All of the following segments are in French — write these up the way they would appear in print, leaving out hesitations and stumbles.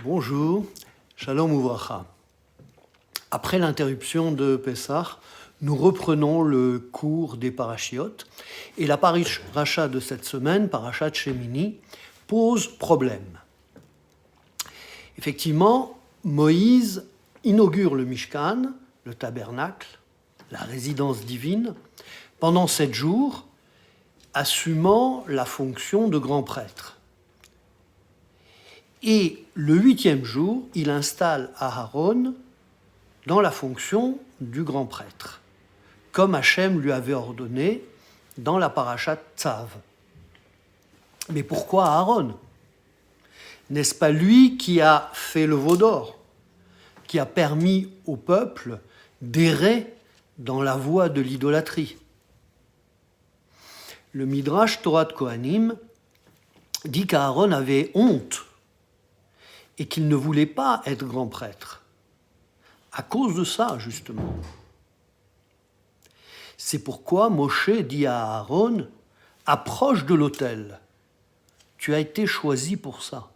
Bonjour, Shalom Uvracha. Après l'interruption de Pessah, nous reprenons le cours des parachiotes et la paracha de cette semaine, parachat Shemini, pose problème. Effectivement, Moïse inaugure le Mishkan, le tabernacle, la résidence divine, pendant 7 jours, assumant la fonction de grand prêtre. Et le 8e jour, il installe Aaron dans la fonction du grand prêtre, comme Hachem lui avait ordonné dans la parashat Tzav. Mais pourquoi Aaron ? N'est-ce pas lui qui a fait le veau d'or, qui a permis au peuple d'errer dans la voie de l'idolâtrie ? Le Midrash Torah de Kohanim dit qu'Aaron avait honte et qu'il ne voulait pas être grand prêtre. À cause de ça, justement. C'est pourquoi Moshe dit à Aaron, « Approche de l'autel, tu as été choisi pour ça. »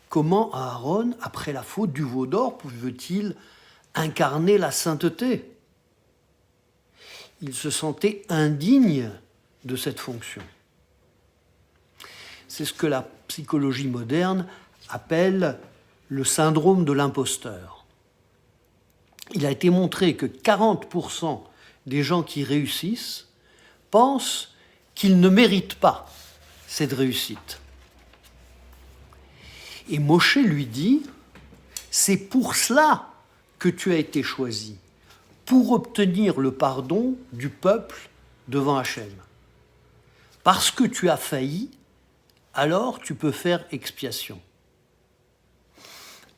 Comment Aaron, après la faute du veau d'or, pouvait-il incarner la sainteté ? Il se sentait indigne de cette fonction. C'est ce que la psychologie moderne appelle le syndrome de l'imposteur. Il a été montré que 40% des gens qui réussissent pensent qu'ils ne méritent pas cette réussite. Et Moshe lui dit, c'est pour cela que tu as été choisi, pour obtenir le pardon du peuple devant Hachem. Parce que tu as failli, alors tu peux faire expiation.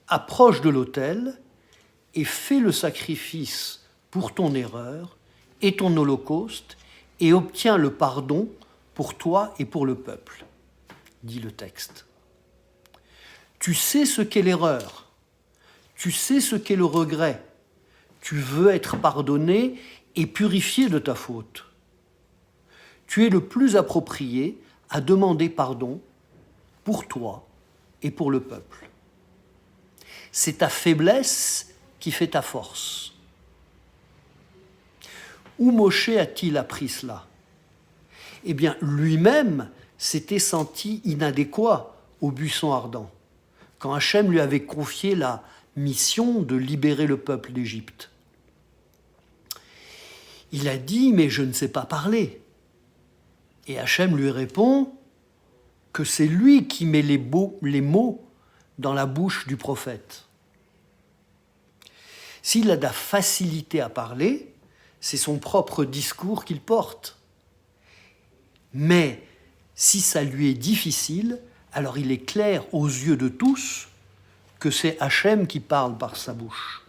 Approche de l'autel et fais le sacrifice pour ton erreur et ton holocauste et obtiens le pardon pour toi et pour le peuple, dit le texte. Tu sais ce qu'est l'erreur, tu sais ce qu'est le regret, tu veux être pardonné et purifié de ta faute. Tu es le plus approprié à demander pardon pour toi et pour le peuple. C'est ta faiblesse qui fait ta force. Où Moshe a-t-il appris cela ? Eh bien, lui-même s'était senti inadéquat au buisson ardent, quand Hachem lui avait confié la mission de libérer le peuple d'Égypte. Il a dit « mais je ne sais pas parler ». Et Hachem lui répond que c'est lui qui met les mots dans la bouche du prophète. S'il a de la facilité à parler, c'est son propre discours qu'il porte. Mais si ça lui est difficile, alors il est clair aux yeux de tous que c'est Hachem qui parle par sa bouche.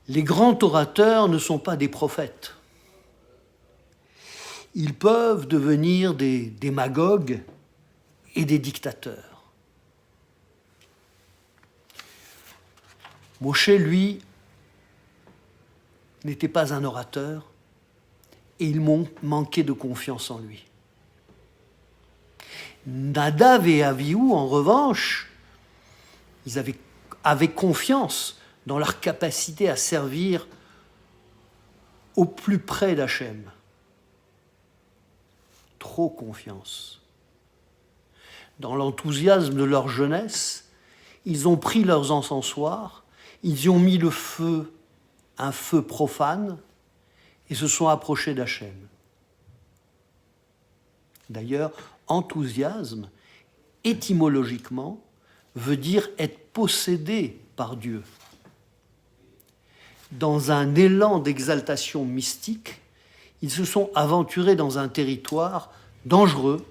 Les grands orateurs ne sont pas des prophètes. Ils peuvent devenir des démagogues et des dictateurs. Moshe, lui, n'était pas un orateur et il manquait de confiance en lui. Nadav et Avihu, en revanche, ils avaient confiance dans leur capacité à servir au plus près d'Hachem. Trop confiance. Dans l'enthousiasme de leur jeunesse, ils ont pris leurs encensoirs, ils y ont mis le feu, un feu profane, et se sont approchés d'Hachem. D'ailleurs, enthousiasme, étymologiquement, veut dire être possédé par Dieu. Dans un élan d'exaltation mystique, ils se sont aventurés dans un territoire dangereux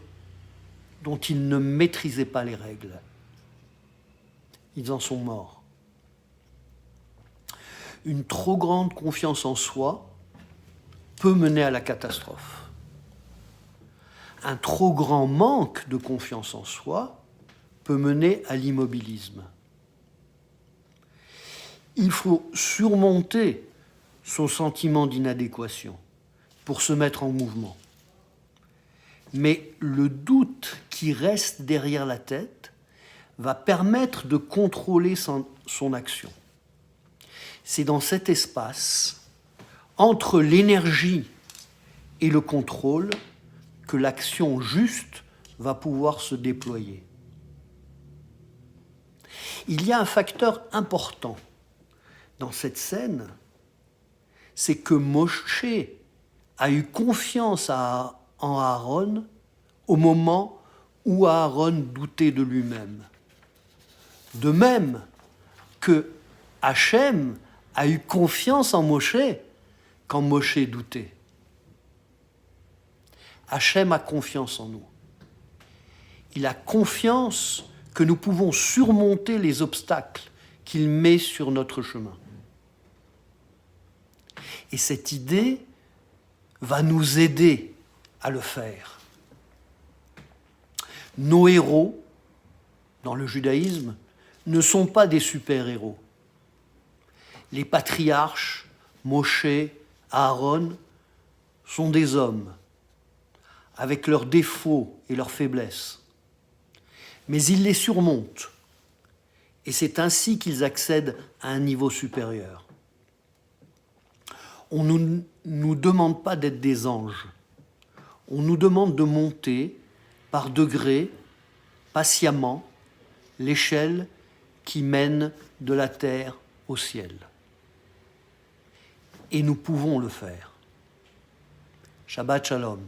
dont ils ne maîtrisaient pas les règles. Ils en sont morts. Une trop grande confiance en soi peut mener à la catastrophe. Un trop grand manque de confiance en soi peut mener à l'immobilisme. Il faut surmonter son sentiment d'inadéquation pour se mettre en mouvement. Mais le doute qui reste derrière la tête va permettre de contrôler son action. C'est dans cet espace, entre l'énergie et le contrôle, que l'action juste va pouvoir se déployer. Il y a un facteur important dans cette scène, c'est que Moshe a eu confiance en Aaron au moment où Aaron doutait de lui-même. De même que Hachem a eu confiance en Moshe quand Moshe doutait. Hachem a confiance en nous. Il a confiance que nous pouvons surmonter les obstacles qu'il met sur notre chemin. Et cette idée va nous aider à le faire. Nos héros, dans le judaïsme, ne sont pas des super-héros. Les patriarches, Moshe, Aaron, sont des hommes, avec leurs défauts et leurs faiblesses. Mais ils les surmontent, et c'est ainsi qu'ils accèdent à un niveau supérieur. On ne nous demande pas d'être des anges, on nous demande de monter par degrés, patiemment, l'échelle qui mène de la terre au ciel. Et nous pouvons le faire. Shabbat Shalom.